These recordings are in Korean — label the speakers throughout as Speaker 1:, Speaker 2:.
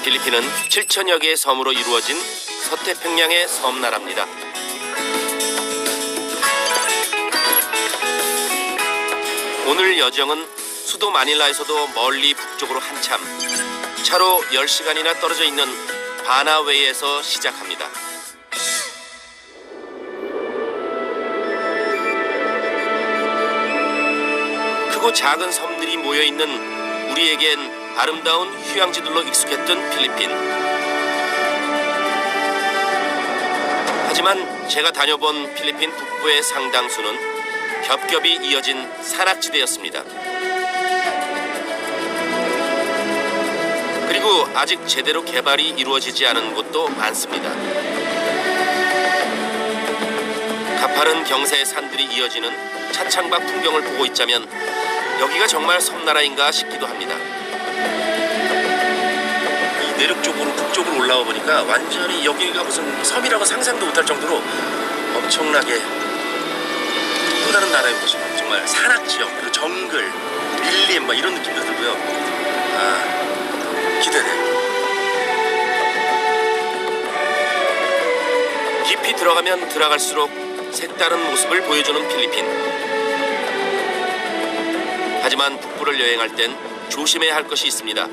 Speaker 1: 필리핀은 7천여 개의 섬으로 이루어진 서태평양의 섬나라입니다. 오늘 여정은 수도 마닐라에서도 멀리 북쪽으로 한참, 차로 10시간이나 떨어져 있는 바나웨이에서 시작합니다. 크고 작은 섬들이 모여있는 우리에겐 아름다운 휴양지들로 익숙했던 필리핀. 하지만 제가 다녀본 필리핀 북부의 상당수는 겹겹이 이어진 산악지대였습니다. 그리고 아직 제대로 개발이 이루어지지 않은 곳도 많습니다. 가파른 경사의 산들이 이어지는 차창밖 풍경을 보고 있자면 여기가 정말 섬나라인가 싶기도 합니다. 이 내륙 쪽으로 북쪽으로 올라와 보니까 완전히 여기가 무슨 섬이라고 상상도 못할 정도로 엄청나게 또 다른 나라의 모습, 정말 산악지역, 그리고 정글, 밀림 막 이런 느낌도 들고요. 기대돼. 깊이 들어가면 들어갈수록 색다른 모습을 보여주는 필리핀. 하지만 북부를 여행할 땐 조심해야 할 것이 있습니다.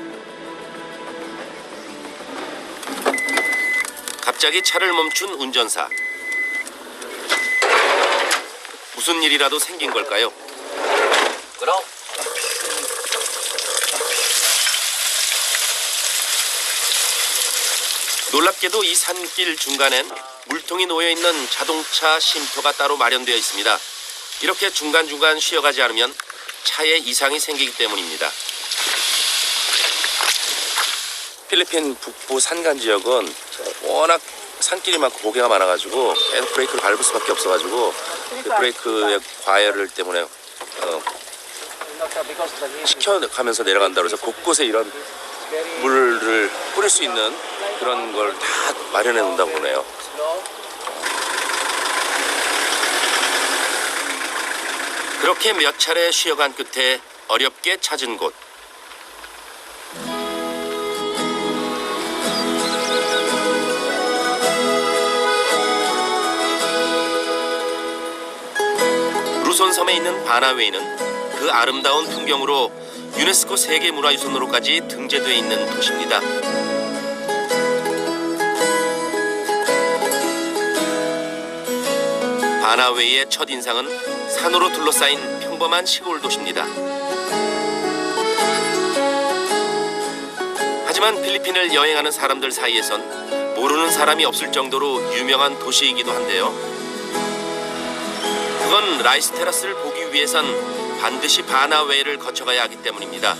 Speaker 1: 갑자기 차를 멈춘 운전사. 무슨 일이라도 생긴 걸까요?
Speaker 2: 그럼
Speaker 1: 놀랍게도 이 산길 중간엔 물통이 놓여있는 자동차 쉼터가 따로 마련되어 있습니다. 이렇게 중간중간 쉬어가지 않으면 차에 이상이 생기기 때문입니다. 필리핀 북부 산간 지역은 워낙 산길이 많고 고개가 많아가지고 계속 브레이크를 밟을 수밖에 없어가지고 그 브레이크의 과열 때문에 시켜가면서 내려간다고 해서 곳곳에 이런 물을 뿌릴 수 있는 그런 걸 다 마련해 놓는다고 그러네요. 그렇게 몇 차례 쉬어간 끝에 어렵게 찾은 곳. 루손섬에 있는 바나웨이는 그 아름다운 풍경으로 유네스코 세계문화유산으로까지 등재되어 있는 도시입니다. 바나웨이의 첫인상은 산으로 둘러싸인 평범한 시골 도시입니다. 하지만 필리핀을 여행하는 사람들 사이에선 모르는 사람이 없을 정도로 유명한 도시이기도 한데요. 그건 라이스 테라스를 보기 위해선 반드시 바나웨이를 거쳐가야 하기 때문입니다.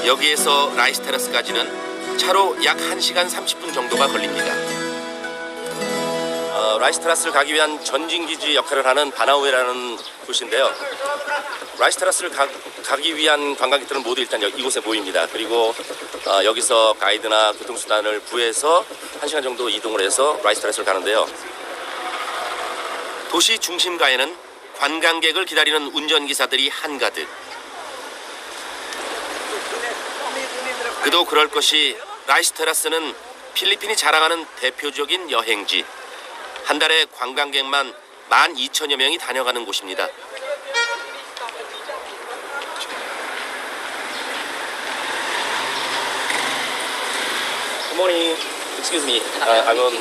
Speaker 1: 여기에서 라이스 테라스까지는 차로 약 1시간 30분 정도가 걸립니다. 라이스 테라스를 가기 위한 전진기지 역할을 하는 바나웨이라는 곳인데요. 라이스 테라스를 가기 위한 관광객들은 모두 일단 이곳에 모입니다. 그리고 여기서 가이드나 교통수단을 구해서 1시간 정도 이동을 해서 라이스 테라스를 가는데요. 도시 중심가에는 관광객을 기다리는 운전기사들이 한가득. 그도 그럴 것이 라이스 테라스는 필리핀이 자랑하는 대표적인 여행지. 한 달에 관광객만 12,000여 명이 다녀가는 곳입니다. Good morning. Excuse me. I want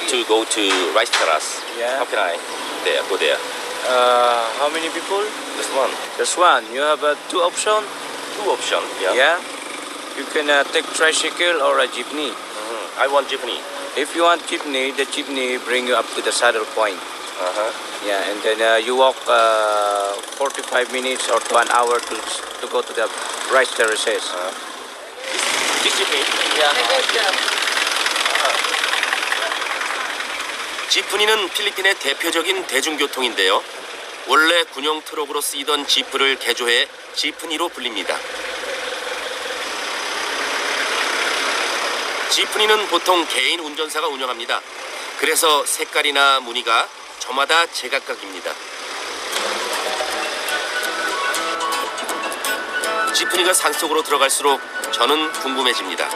Speaker 1: to go to Rice Terrace.
Speaker 3: Yeah.
Speaker 1: How can I go there?
Speaker 3: How many people?
Speaker 1: Just one.
Speaker 3: Just one. You have two options.
Speaker 1: Two options. Yeah.
Speaker 3: Yeah. You can take tricycle or a jeepney.
Speaker 1: I want jeepney.
Speaker 3: If you want jeepney, the jeepney bring you up to the saddle point. Yeah, and then you walk 45 minutes or to an hour to go to the rice terraces.
Speaker 1: This jeepney. 지프니는 필리핀의 대표적인 대중교통인데요. 원래 군용 트럭으로 쓰이던 지프를 개조해 지프니로 불립니다. 지프니는 보통 개인 운전사가 운영합니다. 그래서 색깔이나 무늬가 저마다 제각각입니다. 지프니가 산속으로 들어갈수록 저는 궁금해집니다.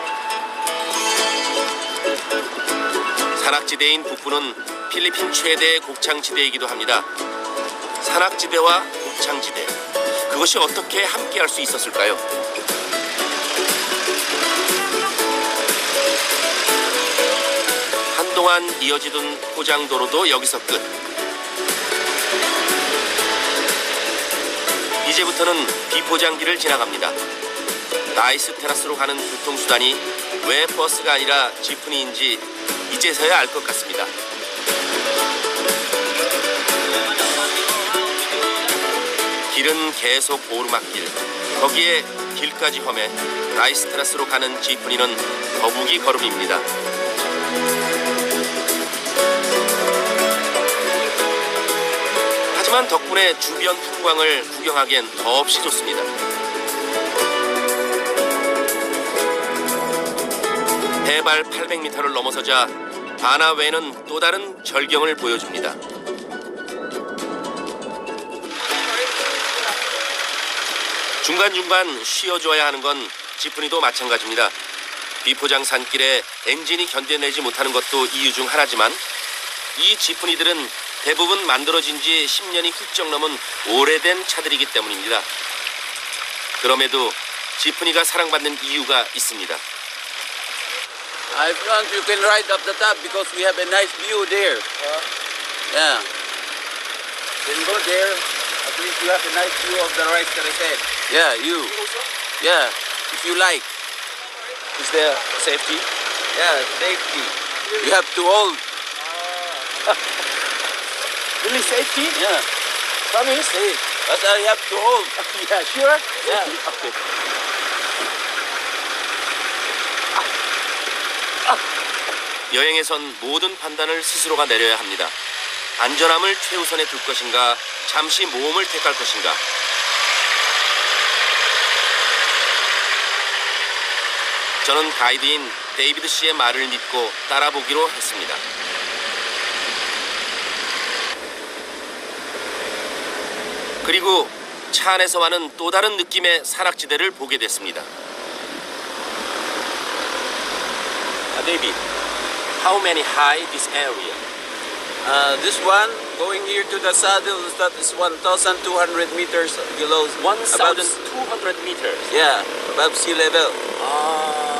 Speaker 1: 산악지대인 북부는 필리핀 최대의 곡창지대이기도 합니다. 산악지대와 곡창지대, 그것이 어떻게 함께할 수 있었을까요? 한동안 이어지던 포장도로도 여기서 끝. 이제부터는 비포장기를 지나갑니다. 라이스 테라스로 가는 교통수단이 왜 버스가 아니라 지프니인지 이제서야 알 것 같습니다. 길은 계속 오르막길, 거기에 길까지 험해 라이스 테라스로 가는 지프니는 거북이 걸음입니다. 하지만 덕분에 주변 풍광을 구경하기엔 더없이 좋습니다. 해발 800m를 넘어서자 바나웨이는 또 다른 절경을 보여줍니다. 중간중간 쉬어줘야 하는 건 지프니도 마찬가지입니다. 비포장 산길에 엔진이 견뎌내지 못하는 것도 이유 중 하나지만 이 지프니들은 대부분 만들어진 지 10년이 훌쩍 넘은 오래된 차들이기 때문입니다. 그럼에도 지프니가 사랑받는 이유가 있습니다.
Speaker 4: I want you can ride up the top because we have a nice view there. Yeah. Then go there. At least you have a nice view of the rice that I said. Yeah, you. Yeah, if you like.
Speaker 1: Is there safety?
Speaker 4: Yeah, safety. You have to hold.
Speaker 1: Really safety?
Speaker 4: Yeah.
Speaker 1: Promise?
Speaker 4: But I have to hold.
Speaker 1: Yeah, sure?
Speaker 4: Yeah.
Speaker 1: Okay. 여행에선 모든 판단을 스스로가 내려야 합니다. 안전함을 최우선에 둘 것인가, 잠시 모험을 택할 것인가. 저는 가이드인 데이비드 씨의 말을 믿고 따라보기로 했습니다. 그리고 차 안에서와는 또 다른 느낌의 산악지대를 보게 됐습니다. David, how many high this area?
Speaker 4: This one, going here to the saddle, that is 1,200 meters below.
Speaker 1: 1,200 meters.
Speaker 4: Yeah, above sea level.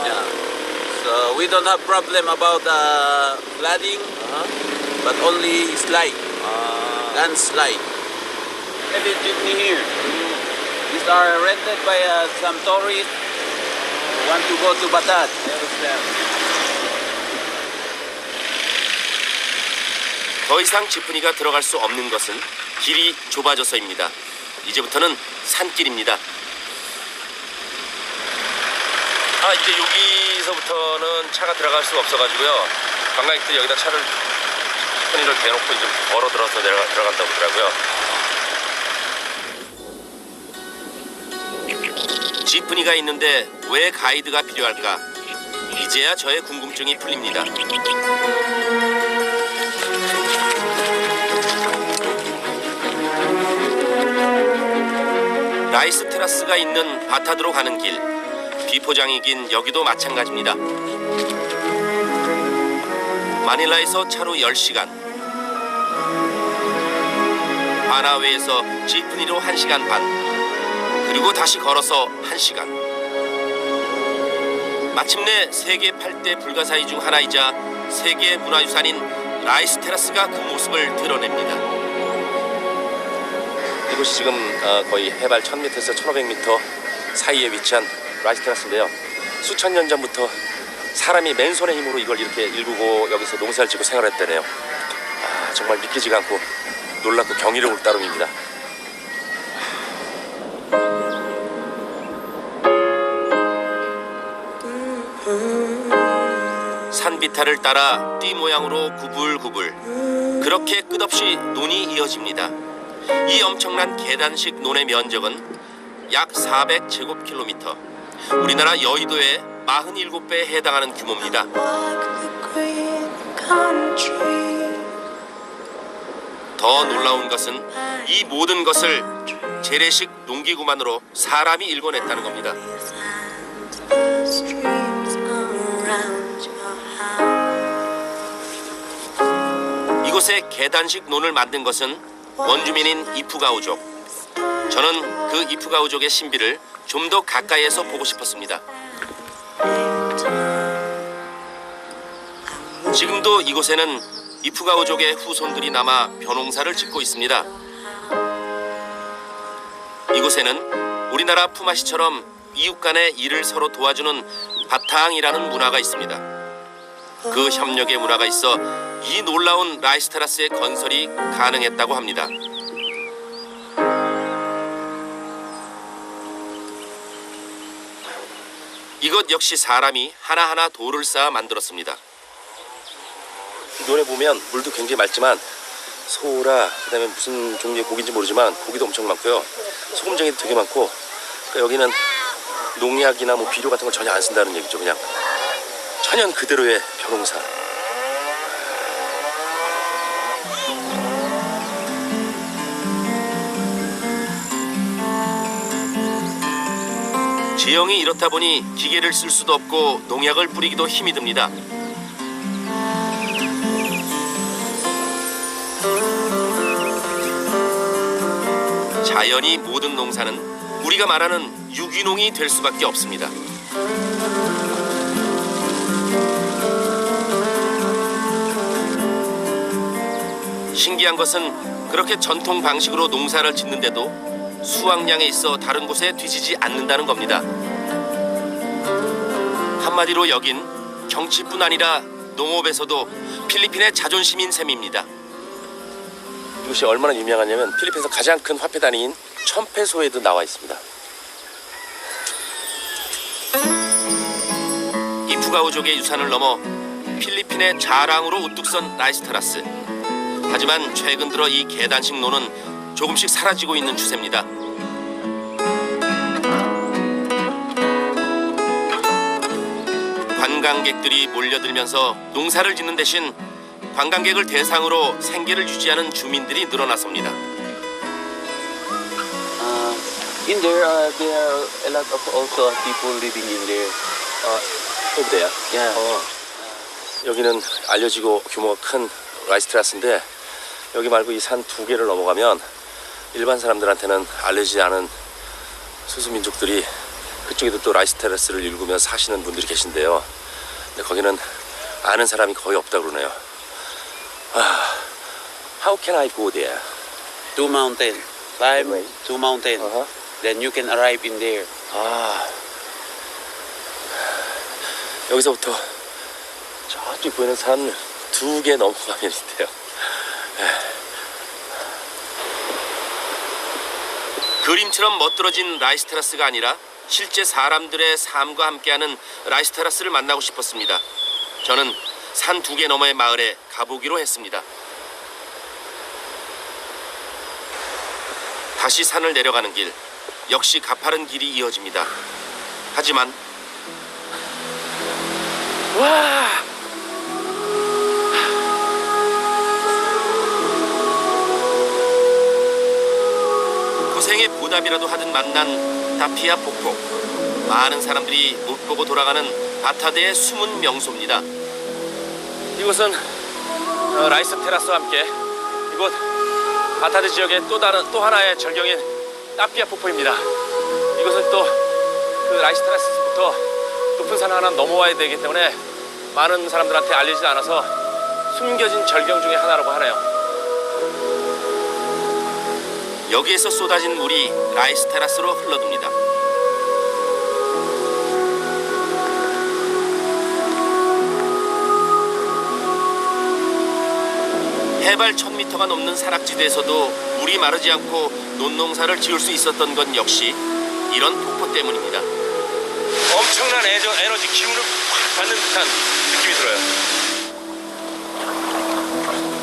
Speaker 4: Yeah. So we don't have problem about flooding, but only slide, landslide. Heavy jeepney here. These are rented by some tourists who want to go to Batat.
Speaker 1: 더 이상 지프니가 들어갈 수 없는 것은 길이 좁아져서입니다. 이제부터는 산길입니다. 이제 여기서부터는 차가 들어갈 수가 없어가지고요. 관광객들이 여기다 지프니를 대놓고 이제 걸어 들어서 들어간다고 하더라고요. 지프니가 있는데 왜 가이드가 필요할까? 이제야 저의 궁금증이 풀립니다. 라이스 테라스가 있는 바타드로 가는 길, 비포장이긴 여기도 마찬가지입니다. 마닐라에서 차로 10시간, 바나웨이에서 지프니로 1시간 반, 그리고 다시 걸어서 1시간. 마침내 세계 8대 불가사의 중 하나이자 세계 문화유산인 라이스 테라스가 그 모습을 드러냅니다. 이곳이 지금 거의 해발 1000m에서 1500m 사이에 위치한 라이스 테라스인데요. 수천 년 전부터 사람이 맨손의 힘으로 이걸 이렇게 일구고 여기서 농사를 짓고 생활했다네요. 정말 믿기지가 않고 놀랍고 경이로울 따름입니다. 산비탈을 따라 띠 모양으로 구불구불, 그렇게 끝없이 논이 이어집니다. 이 엄청난 계단식 논의 면적은 약 400제곱킬로미터, 우리나라 여의도의 47배에 해당하는 규모입니다. 더 놀라운 것은 이 모든 것을 재래식 농기구만으로 사람이 일궈냈다는 겁니다. 이곳에 계단식 논을 만든 것은 원주민인 이프가우족. 저는 그 이프가우족의 신비를 좀 더 가까이에서 보고 싶었습니다. 지금도 이곳에는 이프가우족의 후손들이 남아 벼농사를 짓고 있습니다. 이곳에는 우리나라 품앗이처럼 이웃 간의 일을 서로 도와주는 바탕이라는 문화가 있습니다. 그 협력의 문화가 있어 이 놀라운 라이스 테라스의 건설이 가능했다고 합니다. 이것 역시 사람이 하나하나 돌을 쌓아 만들었습니다. 논에 보면 물도 굉장히 맑지만 소라, 그다음에 무슨 종류의 고기인지 모르지만 고기도 엄청 많고요. 소금쟁이도 되게 많고, 그러니까 여기는 농약이나 뭐 비료 같은 걸 전혀 안 쓴다는 얘기죠. 그냥 천연 그대로의 벼농사. 지형이 이렇다 보니 기계를 쓸 수도 없고 농약을 뿌리기도 힘이 듭니다. 자연이 모든 농사는 우리가 말하는 유기농이 될 수밖에 없습니다. 신기한 것은 그렇게 전통 방식으로 농사를 짓는데도 수확량에 있어 다른 곳에 뒤지지 않는다는 겁니다. 한마디로 여긴 경치뿐 아니라 농업에서도 필리핀의 자존심인 셈입니다. 이곳이 얼마나 유명하냐면 필리핀에서 가장 큰 화폐 단위인 1000페소에도 나와 있습니다. 이프가우족의 유산을 넘어 필리핀의 자랑으로 우뚝 선 라이스 테라스. 하지만 최근 들어 이 계단식 논은 조금씩 사라지고 있는 추세입니다. 관광객들이 몰려들면서 농사를 짓는 대신 관광객을 대상으로 생계를 유지하는 주민들이 늘어났습니다.
Speaker 2: In there, there are a lot of also people living in there.
Speaker 1: 어디야?
Speaker 2: Yeah.
Speaker 1: 여기는 알려지고 규모가 큰 라이스 테라스인데, 여기 말고 이 산 두 개를 넘어가면 일반 사람들한테는 알려지지 않은 소수민족들이 그쪽에도 또 라이스 테라스를 일구며 사시는 분들이 계신데요. 근데 거기는 아는 사람이 거의 없다고 그러네요. How can I go there?
Speaker 2: Two mountain. Climb
Speaker 1: Right.
Speaker 2: two mountain. Then you can arrive in there.
Speaker 1: 여기서부터 저쪽 보이는 산 두 개 넘어가면 있대요. 그림처럼 멋들어진 라이스 테라스가 아니라 실제 사람들의 삶과 함께하는 라이스 테라스를 만나고 싶었습니다. 저는 산 두 개 너머의 마을에 가보기로 했습니다. 다시 산을 내려가는 길, 역시 가파른 길이 이어집니다. 하지만 고생의 보답이라도 하듯 만난 다피아 폭포. 많은 사람들이 못 보고 돌아가는 바타드의 숨은 명소입니다. 이곳은 라이스 테라스와 함께 이곳 바타드 지역의 또 하나의 절경인 타피아 폭포입니다. 이곳은 또 그 라이스 테라스부터 높은 산 하나 넘어와야 되기 때문에 많은 사람들한테 알려지지 않아서 숨겨진 절경 중에 하나라고 하네요. 여기에서 쏟아진 물이 라이스 테라스로 흘러듭니다. 해발 1000m가 넘는 산악지대에서도 물이 마르지 않고 논농사를 지을 수 있었던 건 역시 이런 폭포 때문입니다. 엄청난 에너지, 기운을 확 받는 듯한 느낌이 들어요.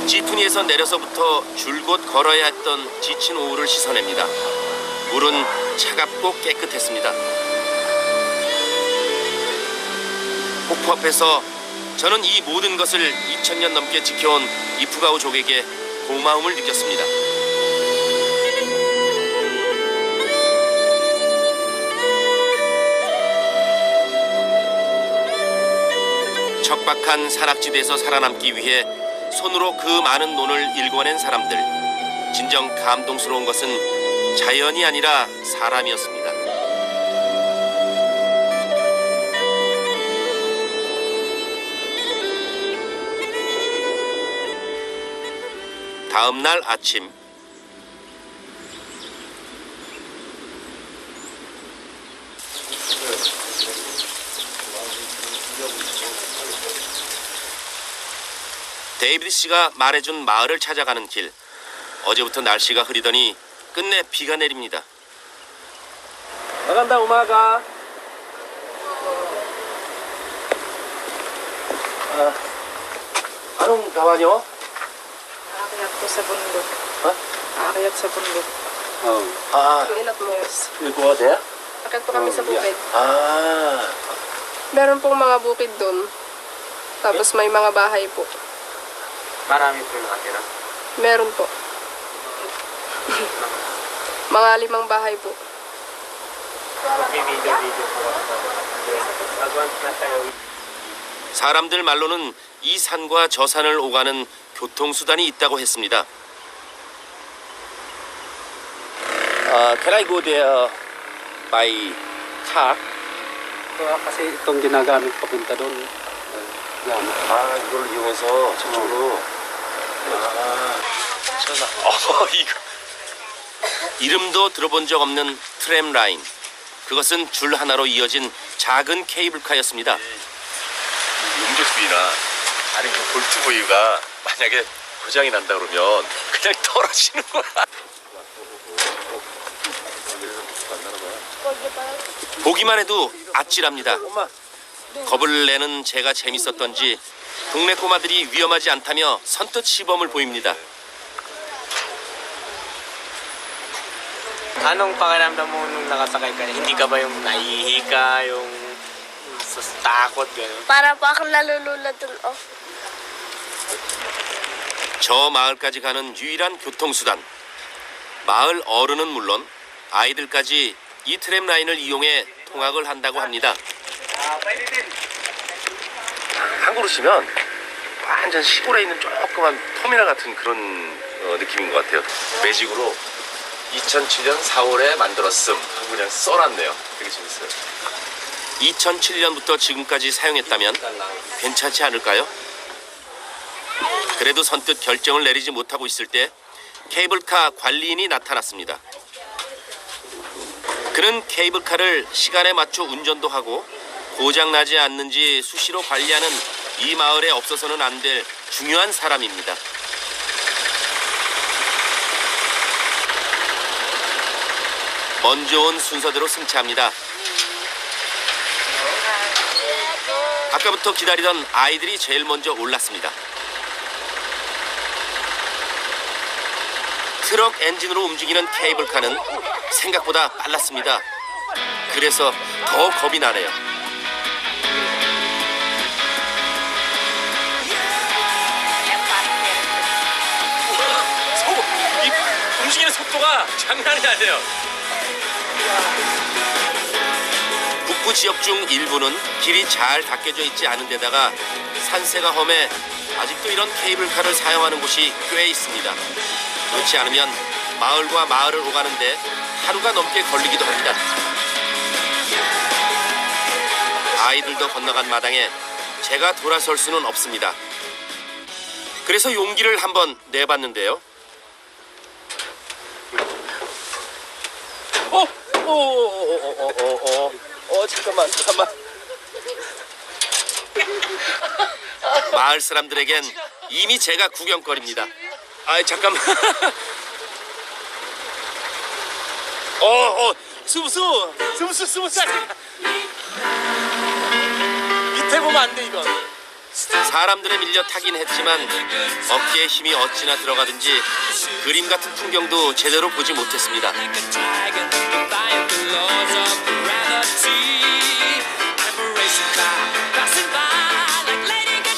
Speaker 1: 지투니에서 내려서부터 줄곧 걸어야 했던 지친 오후를 씻어냅니다. 물은 차갑고 깨끗했습니다. 폭포 앞에서 저는 이 모든 것을 2000년 넘게 지켜온 이프가우족에게 고마움을 느꼈습니다. 척박한 산악지대에서 살아남기 위해 손으로 그 많은 논을 일궈낸 사람들. 진정 감동스러운 것은 자연이 아니라 사람이었습니다. 다음 날 아침, 데이비드 씨가 말해준 마을을 찾아가는 길. 어제부터 날씨가 흐리더니 끝내 비가 내립니다.
Speaker 2: Magandang umaga.
Speaker 1: Anong gawa niyo?
Speaker 5: Aakyat po sa bundok.
Speaker 1: Ha?
Speaker 5: Aakyat sa bundok. Ilang years.
Speaker 1: Nagawa niya?
Speaker 5: Aakyat po kami sa bukid.
Speaker 1: Ah,
Speaker 5: Meron pong mga bukid doon. Tapos may mga bahay po.
Speaker 3: Marami po nakatira.
Speaker 5: Meron po. Mga 5 bahay po.
Speaker 1: 사람들 말로는 이 산과 저 산을 오가는 교통수단이 있다고 했습니다. Can I go there by car?
Speaker 2: Kasi itong ginagamit papunta doon.
Speaker 1: 이걸 이용해서 저쪽으로. 이거. 이름도 들어본 적 없는 트램 라인. 그것은 줄 하나로 이어진 작은 케이블카였습니다.
Speaker 6: 용접비나 아니 그 볼트 부위가 만약에 고장이 난다 그러면 그냥 떨어지는 거야.
Speaker 1: 보기만 해도 아찔합니다. 겁을 내는 제가 재밌었던지 동네 꼬마들이 위험하지 않다며 선뜻 시범을 보입니다.
Speaker 7: Anong pakiramdam mo nung nakasakay ka? Hindi ka ba yung nahihika, yung takot, gano'n?
Speaker 8: Para po akong nalulunod dun, oh.
Speaker 1: 저 마을까지 가는 유일한 교통수단. 마을 어른은 물론 아이들까지 이 트램 라인을 이용해 통학을 한다고 합니다.
Speaker 6: 한국으로 치면 완전 시골에 있는 조그만 터미널 같은 그런 느낌인 것 같아요. 매직으로 2007년 4월에 만들었음 하고 그냥 써놨네요. 되게 재밌어요.
Speaker 1: 2007년부터 지금까지 사용했다면 괜찮지 않을까요? 그래도 선뜻 결정을 내리지 못하고 있을 때 케이블카 관리인이 나타났습니다. 그는 케이블카를 시간에 맞춰 운전도 하고 고장나지 않는지 수시로 관리하는 이 마을에 없어서는 안 될 중요한 사람입니다. 먼저 온 순서대로 승차합니다. 아까부터 기다리던 아이들이 제일 먼저 올랐습니다. 트럭 엔진으로 움직이는 케이블카는 생각보다 빨랐습니다. 그래서 더 겁이 나네요.
Speaker 6: 이 움직이는 속도가 장난이 아니에요.
Speaker 1: 북부 지역 중 일부는 길이 잘 닦여져 있지 않은 데다가 산세가 험해 아직도 이런 케이블카를 사용하는 곳이 꽤 있습니다. 그렇지 않으면 마을과 마을을 오가는데 하루가 넘게 걸리기도 합니다. 아이들도 건너간 마당에 제가 돌아설 수는 없습니다. 그래서 용기를 한번 내봤는데요. 잠깐만. 마을 사람들에겐 이미 제가 구경거리입니다. 잠깐만. 스무스. 밑에 보면 안 돼, 이거. 사람들에 밀려 타긴 했지만 어깨에 힘이 어찌나 들어가든지 그림 같은 풍경도 제대로 보지 못했습니다.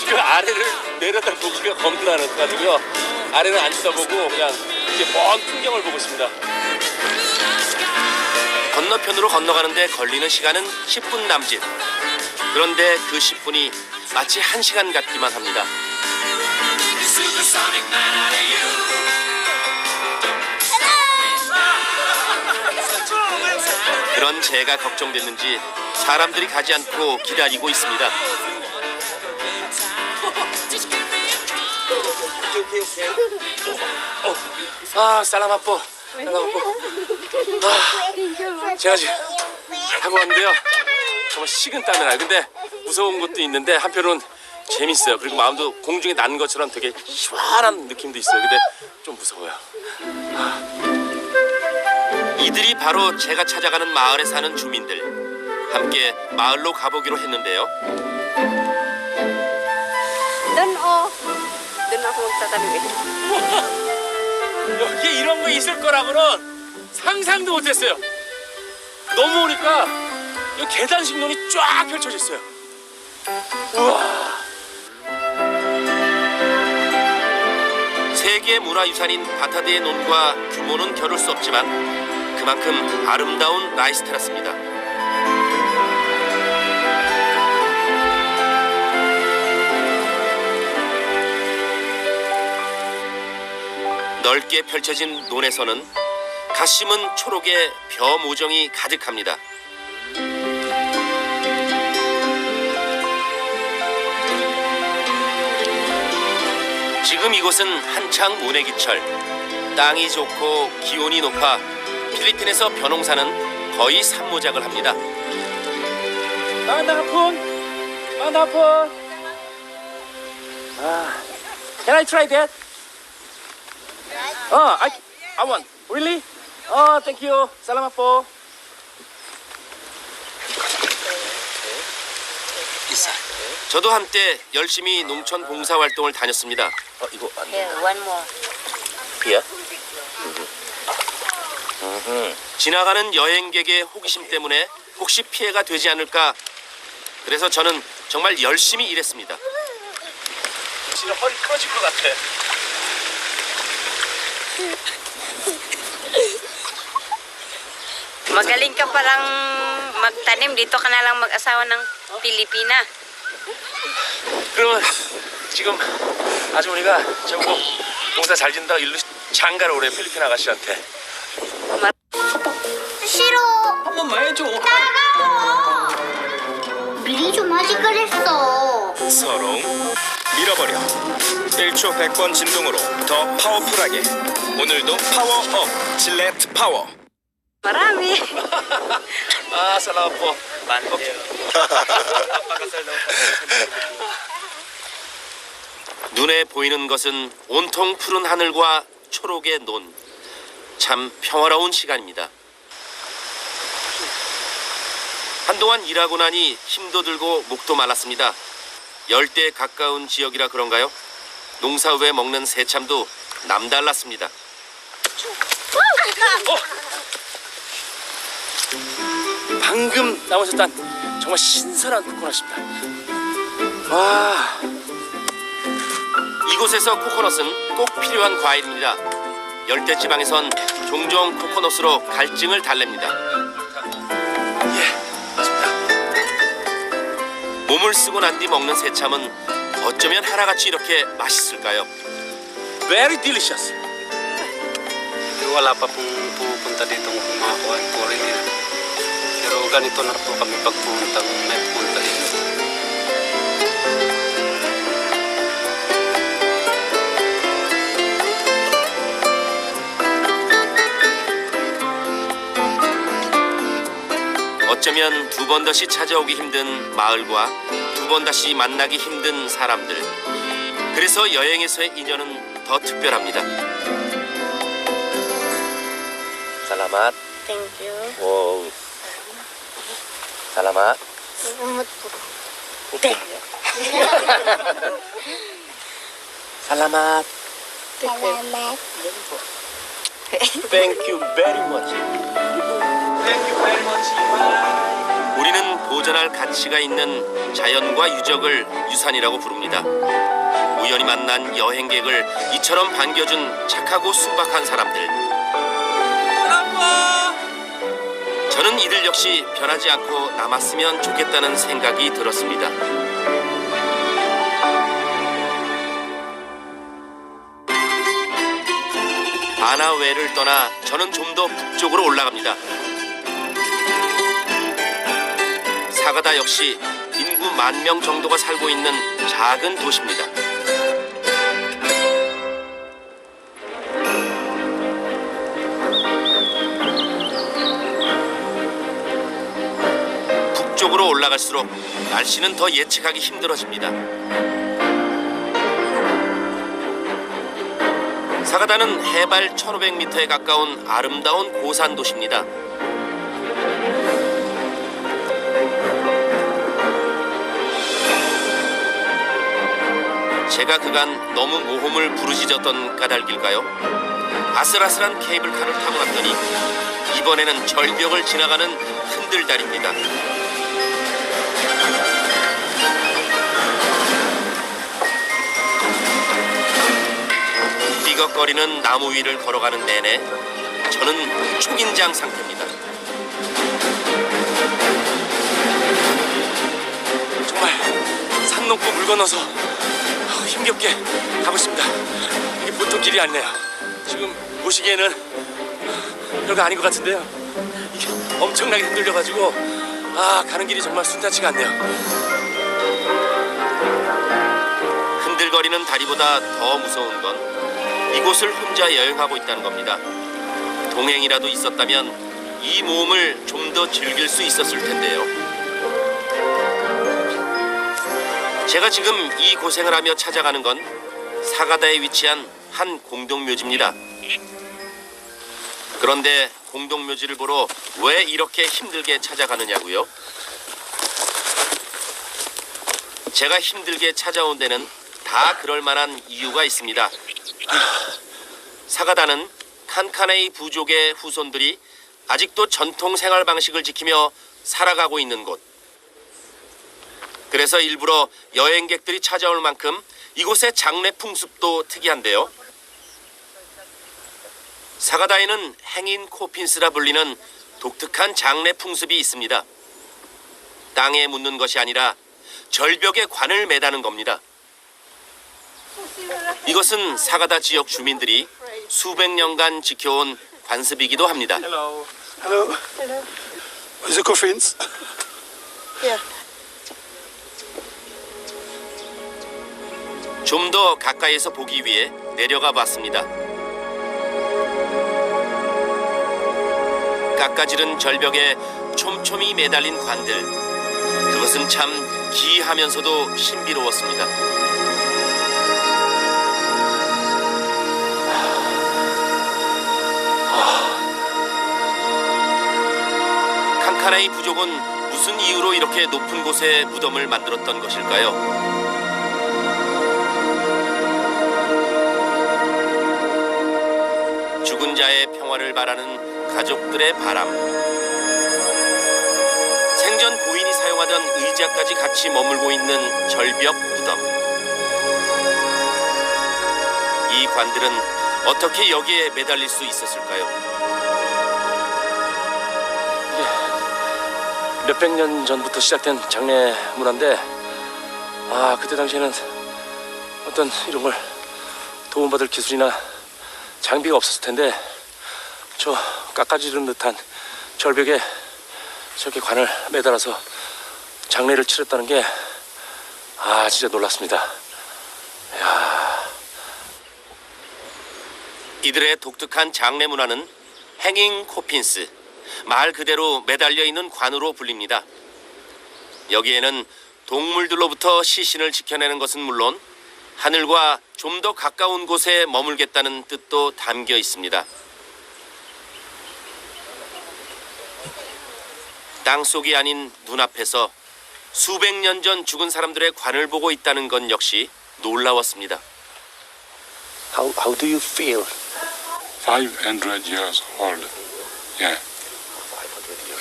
Speaker 1: 그 아래를 내려다 보기가 겁나거든요. 아래는 안 쳐다보고 그냥 이렇게 먼 풍경을 보고 있습니다. 건너편으로 건너가는데 걸리는 시간은 10분 남짓. 그런데 그 10분이 마치 1시간 같기만 합니다. 그런 제가 걱정됐는지 사람들이 가지 않고 기다리고 있습니다. 살라마포. 제가 지금 하고 왔는데요. 정말 식은땀이 나요. 근데 무서운 것도 있는데 한편으로는 재밌어요. 그리고 마음도 공중에 난 것처럼 되게 시원한 느낌도 있어요. 근데 좀 무서워요. 이들이 바로 제가 찾아가는 마을에 사는 주민들. 함께 마을로 가보기로 했는데요.
Speaker 8: Doon ako magtatabi.
Speaker 1: 여기 이런 거 있을 거라고는 상상도 못했어요. 넘어오니까 여기 계단식 논이 쫙 펼쳐져 있어요. 우와. 세계 문화유산인 바타드의 논과 규모는 겨룰 수 없지만 그만큼 아름다운 라이스 테라스입니다. 넓게 펼쳐진 논에서는 갓 심은 초록의 벼 모종이 가득합니다. 지금 이곳은 한창 모내기철. 땅이 좋고 기온이 높아 필리핀에서 벼농사는 거의 산모작을 합니다. Can I try that? I want. Really? Thank you. Salamat po. 저도 한때 열심히 농촌 봉사활동을 다녔습니다. 이거 안 돼.
Speaker 8: Here, one more.
Speaker 1: 피야? 지나가는 여행객의 호기심 때문에 혹시 피해가 되지 않을까. 그래서 저는 정말 열심히 일했습니다. 진짜 허리 끊어질 것 같아.
Speaker 9: Magaling ka palang magtanim. Dito ka na lang mag-asawa ng Pilipina.
Speaker 1: 그러면 지금 아주머니가 저보고 농사 잘 짓는다고 일로 장가를 오래 필리핀 아가씨한테.
Speaker 8: 싫어.
Speaker 1: 한 번만 해줘.
Speaker 8: 미리 좀 하지 그랬어.
Speaker 10: 서롱 밀어버려 1초 100번 진동으로 더 파워풀하게 오늘도 파워업 질레트 파워.
Speaker 9: Marami.
Speaker 1: Salamat po. 눈에 보이는 것은 온통 푸른 하늘과 초록의 논. 참 평화로운 시간입니다. 한동안 일하고 나니 힘도 들고 목도 말랐습니다. 열대에 가까운 지역이라 그런가요? 농사 후에 먹는 새참도 남달랐습니다. 방금 나무에서 딴 정말 신선한 코코넛입니다. 와, 이곳에서 코코넛은 꼭 필요한 과일입니다. 열대 지방에선 종종 코코넛으로 갈증을 달랩니다. 맞습니다. 몸을 쓰고 난 뒤 먹는 새참은 어쩌면 하나같이 이렇게 맛있을까요? Very delicious.
Speaker 7: Wala pa pong pupunta dito ng mga foreigner. Pero ganito na po kami pagpuntang may pupunta dito.
Speaker 1: 어쩌면 두 번 다시 찾아오기 힘든 마을과 두 번 다시 만나기 힘든 사람들. 그래서 여행에서의 인연은 더 특별합니다. Salamat.
Speaker 8: Thank you.
Speaker 1: Wow. Salamat. Salamat.
Speaker 8: Salamat.
Speaker 1: Thank you very much.
Speaker 7: Thank you very much, Ivan.
Speaker 1: 우리는 보존할 가치가 있는 자연과 유적을 유산이라고 부릅니다. 우연히 만난 여행객을 이처럼 반겨준 착하고 순박한 사람들. 저는 이들 역시 변하지 않고 남았으면 좋겠다는 생각이 들었습니다. 바나웨를 떠나 저는 좀 더 북쪽으로 올라갑니다. 사가다 역시 인구 10,000명 정도가 살고 있는 작은 도시입니다. 북쪽으로 올라갈수록 날씨는 더 예측하기 힘들어집니다. 사가다는 해발 1,500m에 가까운 아름다운 고산 도시입니다. 제가 그간 너무 모험을 부르짖었던 까닭일까요? 아슬아슬한 케이블카를 타고 났더니 이번에는 절벽을 지나가는 흔들다리입니다. 삐걱거리는 나무 위를 걸어가는 내내 저는 초긴장 상태입니다. 정말 산 넘고 물 건너서 힘겹게 가고 있습니다. 이게 보통 길이 아니네요. 지금 보시기에는 별거 아닌 것 같은데요. 이게 엄청나게 흔들려가지고 가는 길이 정말 순탄치가 않네요. 흔들거리는 다리보다 더 무서운 건 이곳을 혼자 여행하고 있다는 겁니다. 동행이라도 있었다면 이 모험을 좀 더 즐길 수 있었을 텐데요. 제가 지금 이 고생을 하며 찾아가는 건 사가다에 위치한 한 공동묘지입니다. 그런데 공동묘지를 보러 왜 이렇게 힘들게 찾아가느냐고요? 제가 힘들게 찾아온 데는 다 그럴 만한 이유가 있습니다. 사가다는 칸카네이 부족의 후손들이 아직도 전통 생활 방식을 지키며 살아가고 있는 곳. 그래서 일부러 여행객들이 찾아올 만큼 이곳의 장례 풍습도 특이한데요. 사가다에는 행인 코핀스라 불리는 독특한 장례 풍습이 있습니다. 땅에 묻는 것이 아니라 절벽에 관을 매다는 겁니다. 이것은 사가다 지역 주민들이 수백 년간 지켜온 관습이기도 합니다.
Speaker 11: Hello. Hello.
Speaker 8: Hello.
Speaker 11: Is it coffins?
Speaker 8: Yeah.
Speaker 1: 좀 더 가까이에서 보기 위해 내려가 봤습니다. 깎아지른 절벽에 촘촘히 매달린 관들. 그것은 참 기이하면서도 신비로웠습니다. 칸카네이 부족은 무슨 이유로 이렇게 높은 곳에 무덤을 만들었던 것일까요? 죽은 자의 평화를 바라는 가족들의 바람. 생전 고인이 사용하던 의자까지 같이 머물고 있는 절벽 무덤. 이 관들은 어떻게 여기에 매달릴 수 있었을까요? 몇백 년 전부터 시작된 장례 문화인데 그때 당시에는 어떤 이런 걸 도움받을 기술이나 장비가 없었을 텐데 저 깎아지른 듯한 절벽에 저렇게 관을 매달아서 장례를 치렀다는 게 진짜 놀랐습니다. 이야. 이들의 독특한 장례 문화는 행잉 코핀스, 말 그대로 매달려 있는 관으로 불립니다. 여기에는 동물들로부터 시신을 지켜내는 것은 물론 하늘과 좀 더 가까운 곳에 머물겠다는 뜻도 담겨 있습니다. 땅속이 아닌 눈앞에서 수백 년 전 죽은 사람들의 관을 보고 있다는 건 역시 놀라웠습니다. How do you feel?
Speaker 12: 500 years old. Yeah.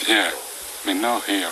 Speaker 12: Yeah. We know here.